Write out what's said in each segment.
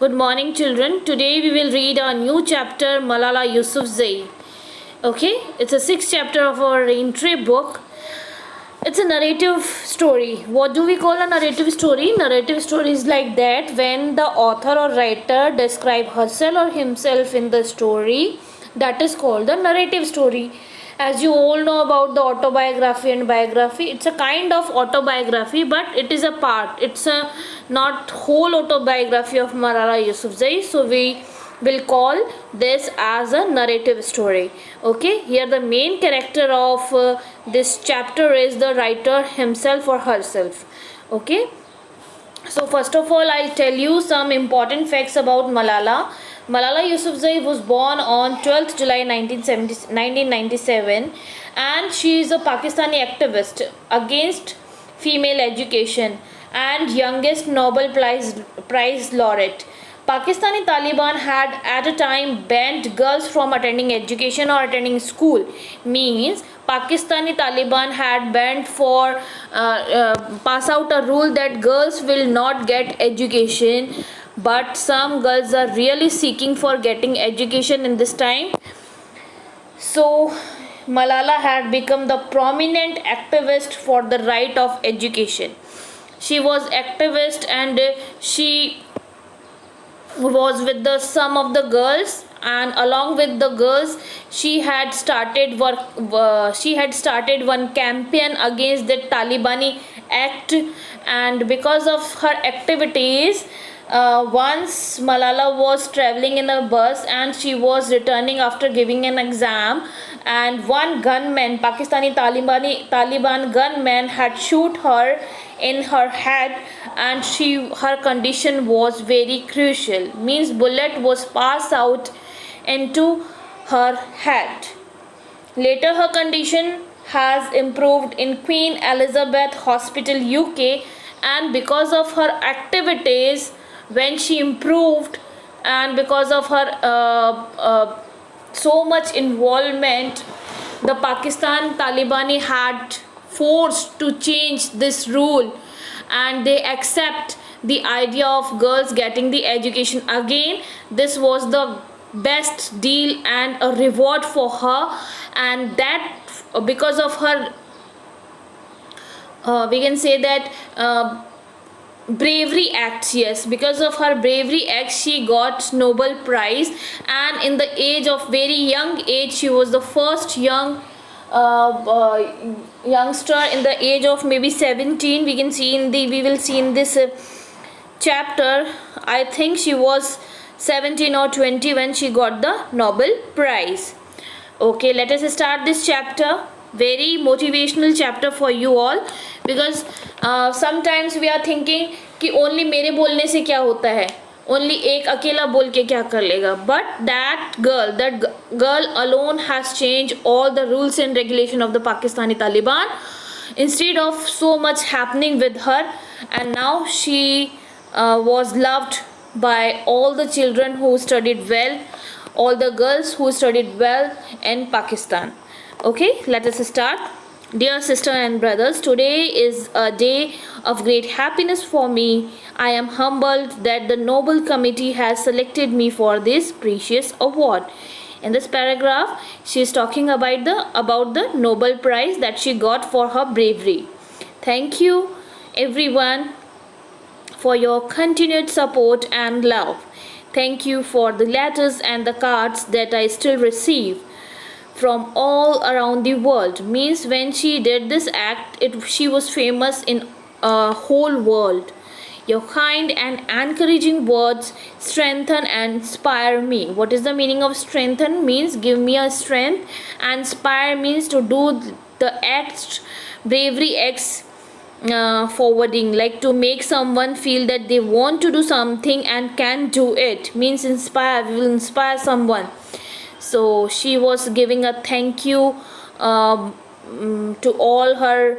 Good morning, children. Today we will read our new chapter, Malala Yousafzai. Okay, it's a sixth chapter of our entry book. It's a narrative story. What do we call a narrative story? Narrative story is like that when the author or writer describe herself or himself in the story. That is called the narrative story. As you all know about the autobiography and biography, it's a kind of autobiography, but it is a part. It's a not whole autobiography of Malala Yousafzai. So we will call this as a narrative story. Okay, here the main character of this chapter is the writer himself or herself. Okay, so first of all, I'll tell you some important facts about Malala. Malala Yousafzai was born on 12th July 1997, and she is a Pakistani activist against female education and youngest Nobel Prize laureate. Pakistani Taliban had at a time banned girls from attending education or attending school. Means Pakistani Taliban had banned for pass out a rule that girls will not get education, but some girls are really seeking for getting education in this time. So Malala had become the prominent activist for the right of education. She was activist, and she was with the some of the girls, and along with the girls she had started one campaign against the Talibani act. And because of her activities, once Malala was traveling in a bus and she was returning after giving an exam, and one gunman, Pakistani Taliban gunman, had shoot her in her head, and her condition was very crucial. Means bullet was passed out into her head. Later her condition has improved in Queen Elizabeth Hospital, UK, and because of her activities, when she improved, and because of her so much involvement, the Pakistan Talibani had forced to change this rule, and they accept the idea of girls getting the education again. This was the best deal and a reward for her, and that because of her we can say that bravery acts. Yes, because of her bravery acts she got Nobel Prize, and in the age of very young age she was the first youngster in the age of maybe 17. We will see in this chapter, I think she was 17 or 20 when she got the Nobel Prize. Okay, let us start this chapter. Very motivational chapter for you all, because sometimes we are thinking कि only मेरे बोलने से क्या होता है, only एक अकेला बोल के क्या कर लेगा. But that girl alone has changed all the rules and regulation of the Pakistani Taliban. Instead of so much happening with her, and now she was loved by all the children who studied well, all the girls who studied well in Pakistan. Okay, let us start. Dear sister and brothers, today is a day of great happiness for me. I am humbled that the Nobel Committee has selected me for this precious award. In this paragraph, she is talking about the Nobel Prize that she got for her bravery. Thank you everyone for your continued support and love. Thank you for the letters and the cards that I still receive from all around the world. Means when she did this act, she was famous in whole world. Your kind and encouraging words strengthen and inspire me. What is the meaning of strengthen? Means give me a strength, and inspire means to do the acts, bravery acts, forwarding, like to make someone feel that they want to do something and can do it. Means inspire, we will inspire someone. So she was giving a thank you to all her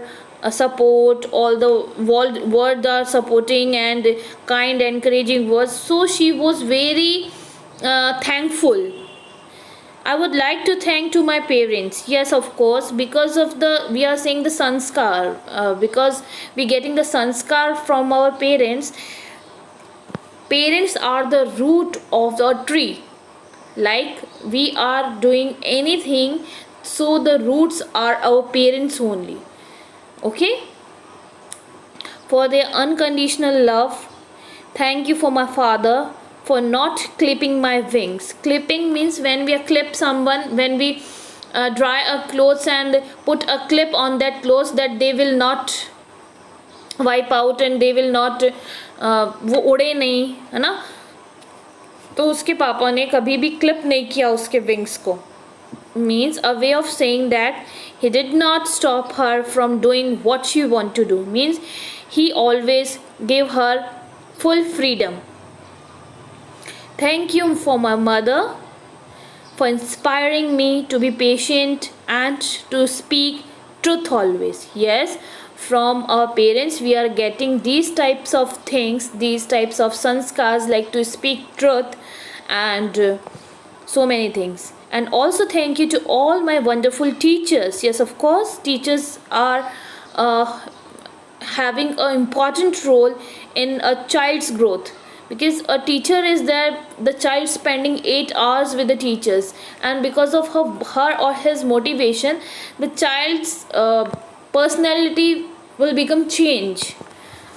support, all the world are supporting and kind encouraging words. So she was very thankful. I would like to thank to my parents. Yes, of course, because of we are saying the sanskar, because we getting the sanskar from our parents. Parents are the root of the tree. Like we are doing anything, so the roots are our parents only. Okay? For their unconditional love. Thank you for my father for not clipping my wings. Clipping means when we clip someone, when we dry a clothes and put a clip on that clothes, that they will not wipe out and they will not वो उड़े नहीं, है ना. तो उसके पापा ने कभी भी क्लिप नहीं किया उसके विंग्स को. Means a way of saying that he did not stop her from doing what she wanted to do. Means he always gave her full freedom. Thank you for my mother for inspiring me to be patient and to speak truth always. Yes, from our parents we are getting these types of things, these types of sanskars, like to speak truth and so many things. And also thank you to all my wonderful teachers. Yes, of course, teachers are having an important role in a child's growth, because a teacher is there, the child spending 8 hours with the teachers, and because of her or his motivation, the child's personality will become change.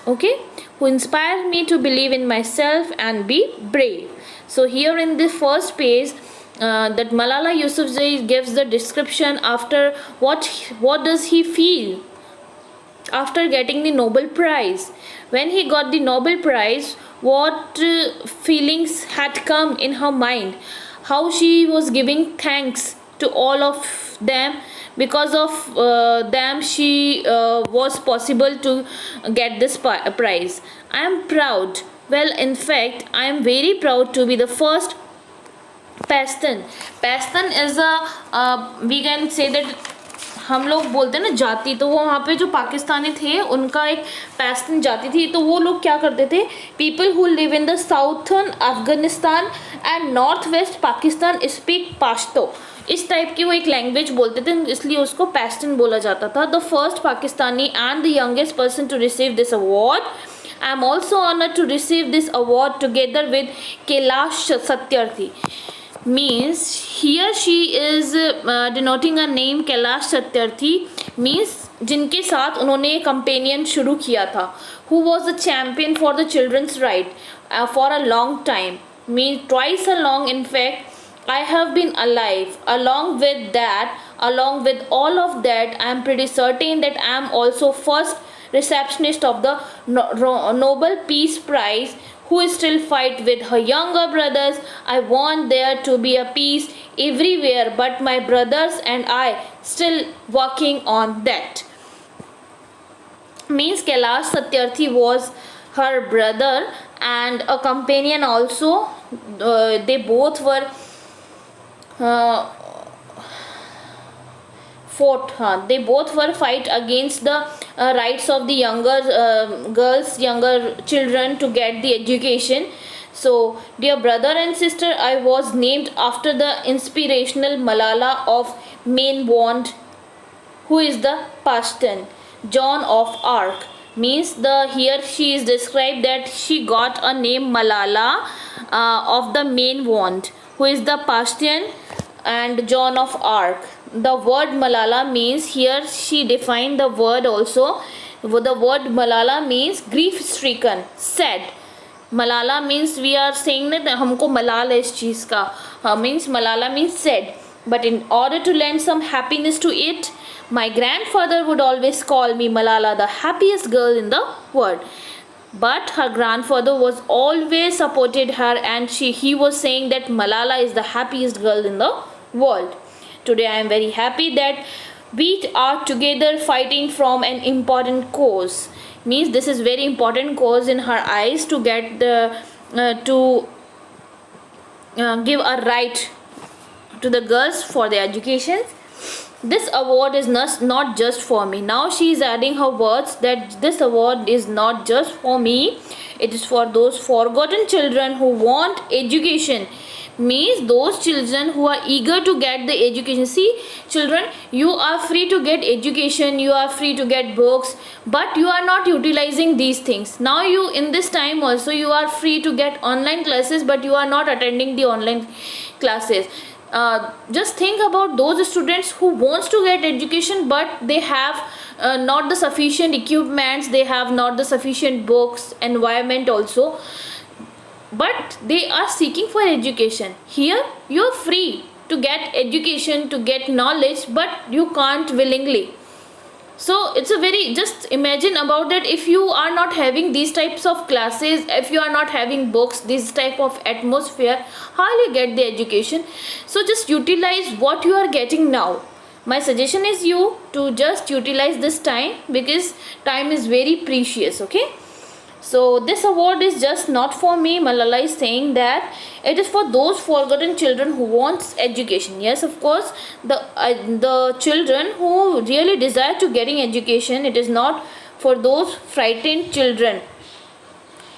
Okay, who inspired me to believe in myself and be brave. So here in the first page, that Malala Yousafzai gives the description after what does he feel after getting the Nobel Prize. When he got the Nobel Prize, what feelings had come in her mind, how she was giving thanks to all of them, because of them she was possible to get this prize. I am proud. Well, in fact, I am very proud to be the first Pashtun. Pashtun is a we can say that हम लोग बोलते हैं ना जाति, तो वो वहाँ पे जो पाकिस्तानी थे उनका एक पैश्तून जाति थी. तो वो लोग क्या करते थे, people who live in the southern Afghanistan and north west Pakistan speak Pashto. इस टाइप की वो एक लैंग्वेज बोलते थे, इसलिए उसको पैश्तून बोला जाता था. The first Pakistani and the youngest person to receive this award. I am also honoured to receive this award together with Kailash Satyarthi. Means here she is denoting a name Kailash Satyarthi, means जिनके साथ उन्होंने कंपेनियन शुरू किया था, who was the champion for the children's right for a long time, means twice as long. In fact, I have been alive. Along with all of that, I am pretty certain that I am also first receptionist of the Nobel Peace Prize, who still fight with her younger brothers. I want there to be a peace everywhere, but my brothers and I still working on that. Means Kailash Satyarthi was her brother and a companion also. They both were they both were fight against the rights of the younger girls, younger children to get the education. So dear brother and sister, I was named after the inspirational Malala of Mainwand, who is the Pashtun, Joan of Arc. Means here she is described that she got a name Malala of the Mainwand, who is the Pashtun and Joan of Arc. The word Malala means, here she defined the word also. The word Malala means grief stricken, sad. Malala means we are saying that हमको मलाल है इस चीज़ का, means Malala means sad. But in order to lend some happiness to it, my grandfather would always call me Malala, the happiest girl in the world. But her grandfather was always supported her, and he was saying that Malala is the happiest girl in the world. Today I am very happy that we are together fighting from an important cause. Means this is very important cause in her eyes, to get the give a right to the girls for their education. This award is not just for me. Now she is adding her words that this award is not just for me, it is for those forgotten children who want education. means those children who are eager to get the education. See children, you are free to get education, you are free to get books, but you are not utilizing these things. Now you, in this time also, you are free to get online classes, but you are not attending the online classes. Just think about those students who wants to get education, but they have not the sufficient equipments, they have not the sufficient books, environment also, but they are seeking for education. Here you are free to get education, to get knowledge, but you can't willingly. So it's a very, just imagine about that. If you are not having these types of classes, if you are not having books, this type of atmosphere, how will you get the education? So just utilize what you are getting now. My suggestion is you to just utilize this time, because time is very precious. Okay, so this award is just not for me. Malala is saying that it is for those forgotten children who wants education. Yes, of course, the children who really desire to getting education. It is not for those frightened children.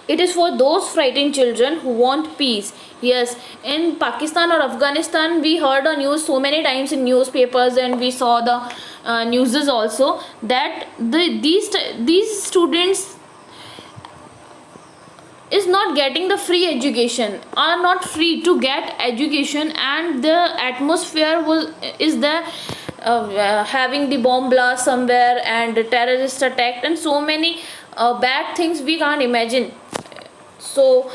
It is for those frightened children who want peace. Yes, in Pakistan or Afghanistan, we heard on news so many times in newspapers, and we saw the newses also, that these students is not getting the free education, are not free to get education, and the atmosphere is there, having the bomb blast somewhere and terrorist attack and so many bad things we can't imagine. So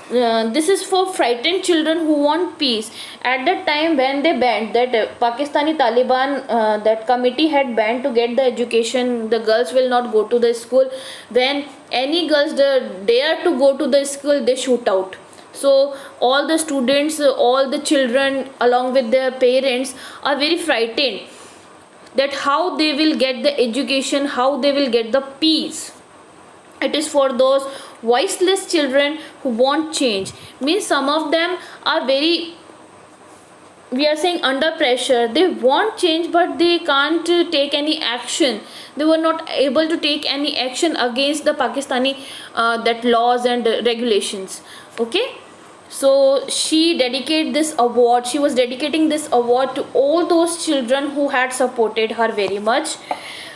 this is for frightened children who want peace. At that time when they banned that, Pakistani Taliban, that committee had banned to get the education, the girls will not go to the school. When any girls dare to go to the school, they shoot out. So all the students, all the children along with their parents are very frightened that how they will get the education, how they will get the peace. It is for those voiceless children who want change. Means some of them are very, we are saying, under pressure. They want change, but they can't take any action. They were not able to take any action against the Pakistani that laws and regulations. Okay, so she dedicated this award, she was dedicating this award to all those children who had supported her very much.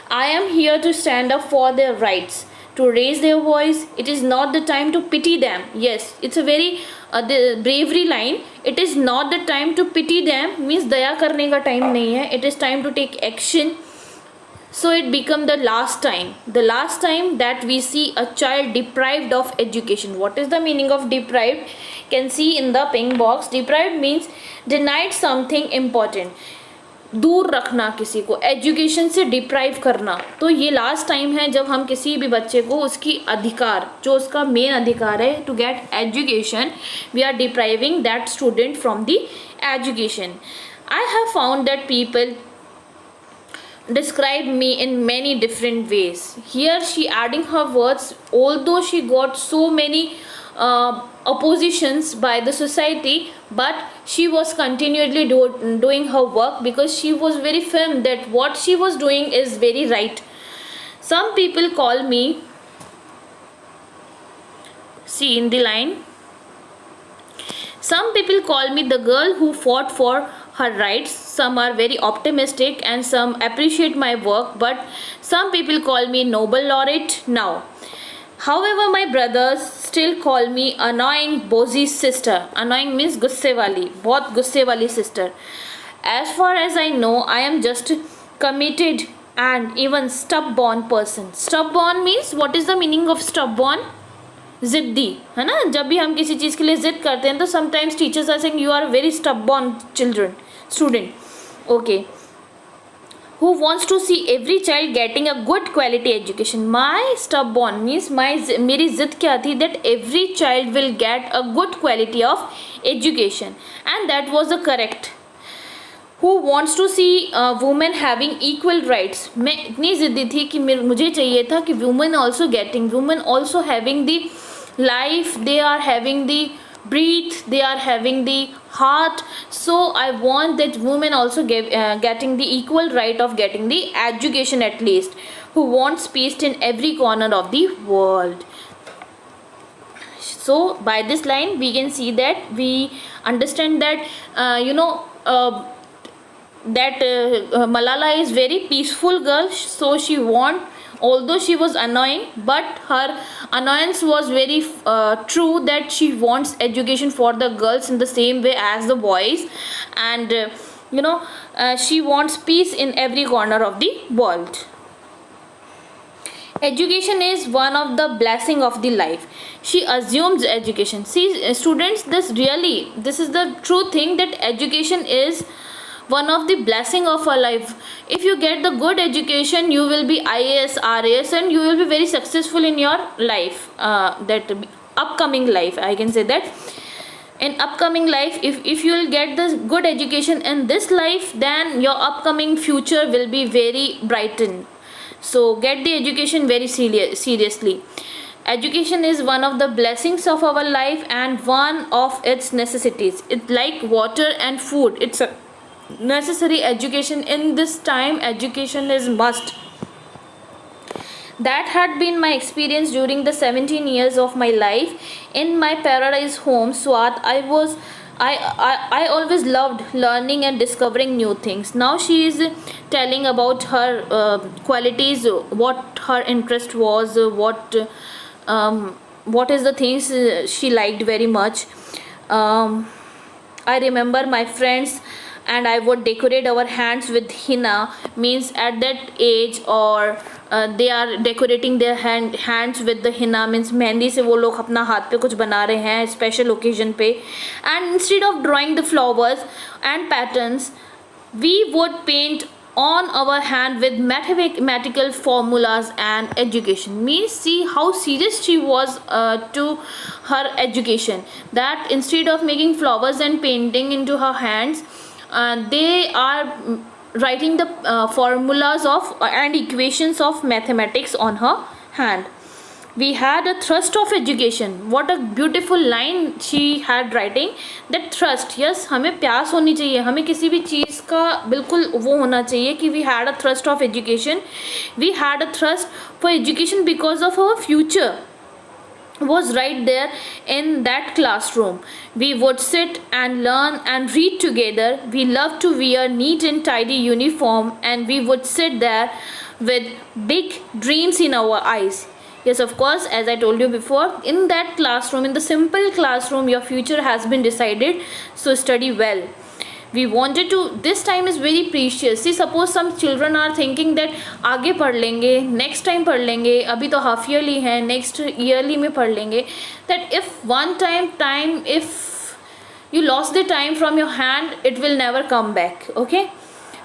I am here to stand up for their rights, to raise their voice. It is not the time to pity them. Yes, it's a very the bravery line. It is not the time to pity them, means दया करने का time नहीं है. It is time to take action. So it become the last time that we see a child deprived of education. What is the meaning of deprived? Can see in the pink box. Deprived means denied something important. दूर रखना किसी को, education से deprive करना. तो ये last time है जब हम किसी भी बच्चे को उसकी अधिकार, जो उसका मेन अधिकार है to get education, we are depriving that student from the education. I have found that people describe me in many different ways. Here she adding her words, although she got so many oppositions by the society, but she was continually doing her work, because she was very firm that what she was doing is very right. Some people call me, see in the line, some people call me the girl who fought for her rights. Some are very optimistic and some appreciate my work, but some people call me Nobel laureate now. However, my brothers still call me annoying bossy sister. Annoying means गुस्से वाली, बहुत गुस्से वाली sister. As far as I know, I am just committed and even stubborn person. Stubborn means, what is the meaning of stubborn? जिद्दी, है ना. जब भी हम किसी चीज़ के लिए जिद करते हैं तो sometimes teachers are saying you are very stubborn student. Okay, who wants to see every child getting a good quality education. My stubborn means मेरी जिद क्या थी, that every child will get a good quality of education, and that was the correct. Who wants to see women having equal rights. मैं इतनी ज़िद्दी थी कि मुझे चाहिए था कि women also having the life, they are having the breath, they are having the heart. So I want that women also getting the equal right of getting the education at least. Who wants peace in every corner of the world. So by this line we can see that we understand that Malala is very peaceful girl. So she want, although she was annoying, but her annoyance was very true, that she wants education for the girls in the same way as the boys. And she wants peace in every corner of the world. Education is one of the blessing of the life. She assumes education. See, students, this is the true thing, that education is one of the blessing of our life. If you get the good education, you will be IAS, RAS, and you will be very successful in your life. That upcoming life, I can say that. In upcoming life, if you will get the good education in this life, then your upcoming future will be very brightened. So get the education very seriously. Education is one of the blessings of our life and one of its necessities. It's like water and food. It's a necessary. Education in this time, education is must. That had been my experience during the 17 years of my life in my paradise home, Swat. I always loved learning and discovering new things. Now she is telling about her qualities, what her interest was, what is the things she liked very much. I remember my friends and I would decorate our hands with henna. Means at that age, or they are decorating their hands with the henna, means mehndi से वो लोग अपना हाथ पे कुछ बना रहे हैं special occasion पे. And instead of drawing the flowers and patterns, we would paint on our hand with mathematical formulas and education. Means see how serious she was to her education, that instead of making flowers and painting into her hands, they are writing the formulas of and equations of mathematics on her hand. We had a thrust of education. What a beautiful line she had writing, that thrust. Yes, हमें प्यास होनी चाहिए, हमें किसी भी चीज़ का बिल्कुल वो होना चाहिए कि we had a thrust of education. We had a thrust for education because of our future was right there in that classroom. We would sit and learn and read together. We loved to wear neat and tidy uniform, and we would sit there with big dreams in our eyes. Yes, of course, as I told you before, in that classroom, in the simple classroom, your future has been decided. So study well. We wanted to, this time is very precious. See, suppose some children are thinking that आगे पढ़ लेंगे, next time पढ़ लेंगे, अभी तो half yearly है, next yearly में पढ़ लेंगे. That if one time if you lost the time from your hand, it will never come back. Okay,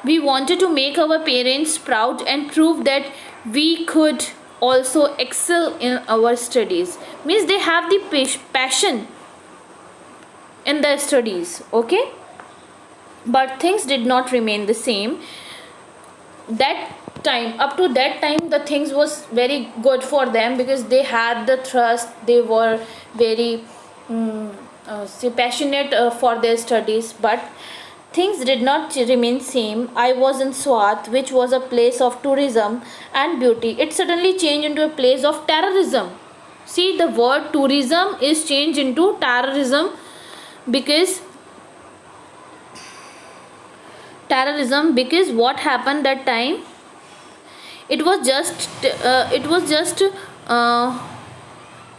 we wanted to make our parents proud and prove that we could also excel in our studies. Means they have the passion in their studies. Okay, but things did not remain the same. That time, up to that time, the things was very good for them because they had the trust. They were very passionate for their studies, but things did not remain same. I was in Swat, which was a place of tourism and beauty. It suddenly changed into a place of terrorism. See, the word tourism is changed into terrorism because what happened that time, it was just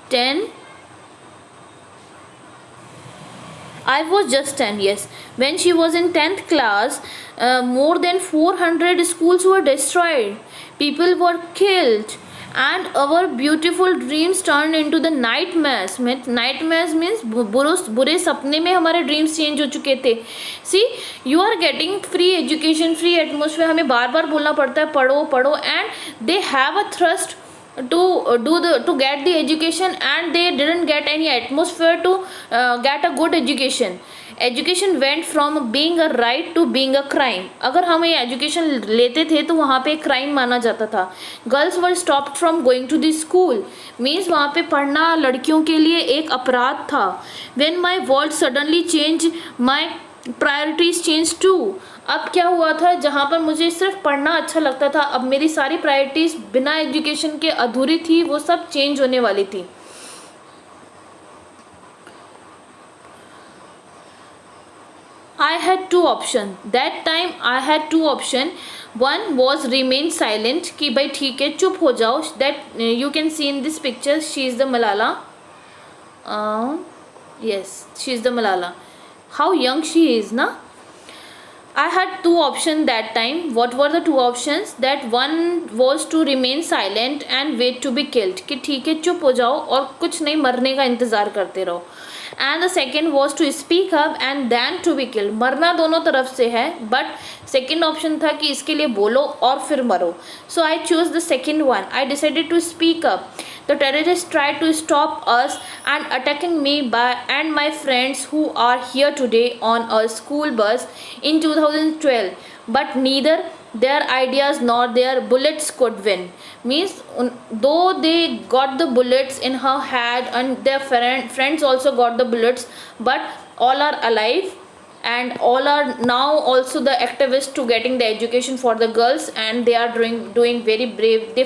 10. I was just 10, yes. When she was in 10th class, more than 400 schools were destroyed. People were killed. And our beautiful dreams turned into the nightmares. Nightmares means बुरे सपने में हमारे dreams change हो चुके थे. See, you are getting free education, free atmosphere. हमें बार बार बोलना पड़ता है पढ़ो, and they have a thrust to get the education, and they didn't get any atmosphere to get a good education. Education went from being a right to being a crime. अगर हम ये education लेते थे तो वहाँ पे crime माना जाता था. Girls were stopped from going to the school. Means वहाँ पे पढ़ना लड़कियों के लिए एक अपराध था. When my world suddenly changed, my priorities change too. अब क्या हुआ था, जहाँ पर मुझे सिर्फ पढ़ना अच्छा लगता था, अब मेरी सारी प्रायोरिटीज़ बिना एजुकेशन के अधूरी थी, वो सब चेंज होने वाली थी. I had two options. That time I had two options. One was remain silent कि भाई ठीक है चुप हो जाओ. That you can see in this picture. She is the Malala. Yes, she is the Malala. How young she is, na? I had two options that time. What were the two options? That one was to remain silent and wait to be killed. कि ठीक है चुप हो जाओ और कुछ नहीं मरने का इंतज़ार करते रहो. And the second was to speak up and then to be killed. मरना दोनों तरफ से है, but second option था कि इसके लिए बोलो और फिर मरो. So I chose the second one. I decided to speak up. The terrorists tried to stop us and attacking me and my friends who are here today on a school bus in 2012. But neither their ideas nor their bullets could win. Means though they got the bullets in her head and their friends also got the bullets, but all are alive and all are now also the activists to getting the education for the girls, and they are doing very brave. They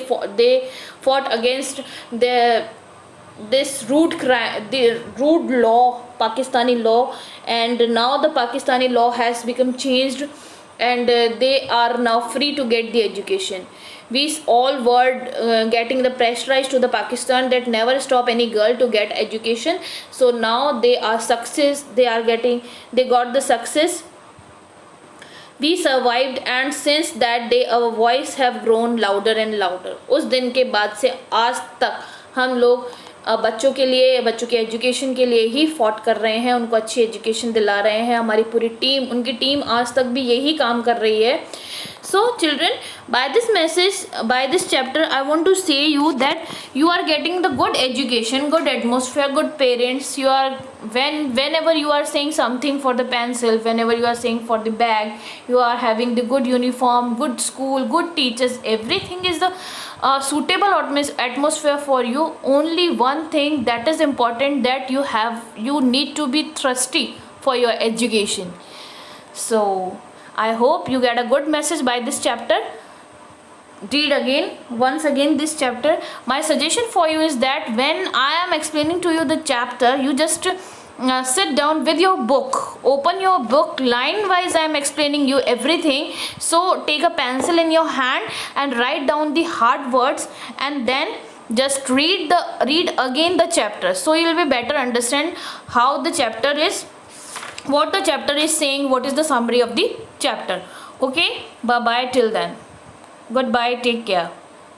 fought against this rude law, Pakistani law, and now the Pakistani law has become changed, and they are now free to get the education. We all were getting the pressurized to the Pakistan that never stop any girl to get education. So now they are success. They got the success. We survived, and since that day our voice have grown louder and louder. उस दिन के बाद से आज तक हम लोग बच्चों के लिए, बच्चों के एजुकेशन के लिए ही फॉट कर रहे हैं, उनको अच्छी एजुकेशन दिला रहे हैं. हमारी पूरी टीम, उनकी टीम आज तक भी यही काम कर रही है. So children, by this message, by this chapter, I want to say you that you are getting the good education, good atmosphere, good parents. You are whenever you are saying something for the pencil, whenever you are saying for the bag, you are having the good uniform, good school, good teachers. Everything is the suitable atmosphere for you. Only one thing that is important, that you need to be thirsty for your education. So I hope you get a good message by this chapter. Read once again this chapter. My suggestion for you is that when I am explaining to you the chapter, you just sit down with your book, open your book, line wise I am explaining you everything. So take a pencil in your hand and write down the hard words, and then just read again the chapter, so you will be better understand how the chapter is, what the chapter is saying, what is the summary of the chapter. Okay, bye bye till then. Goodbye, take care.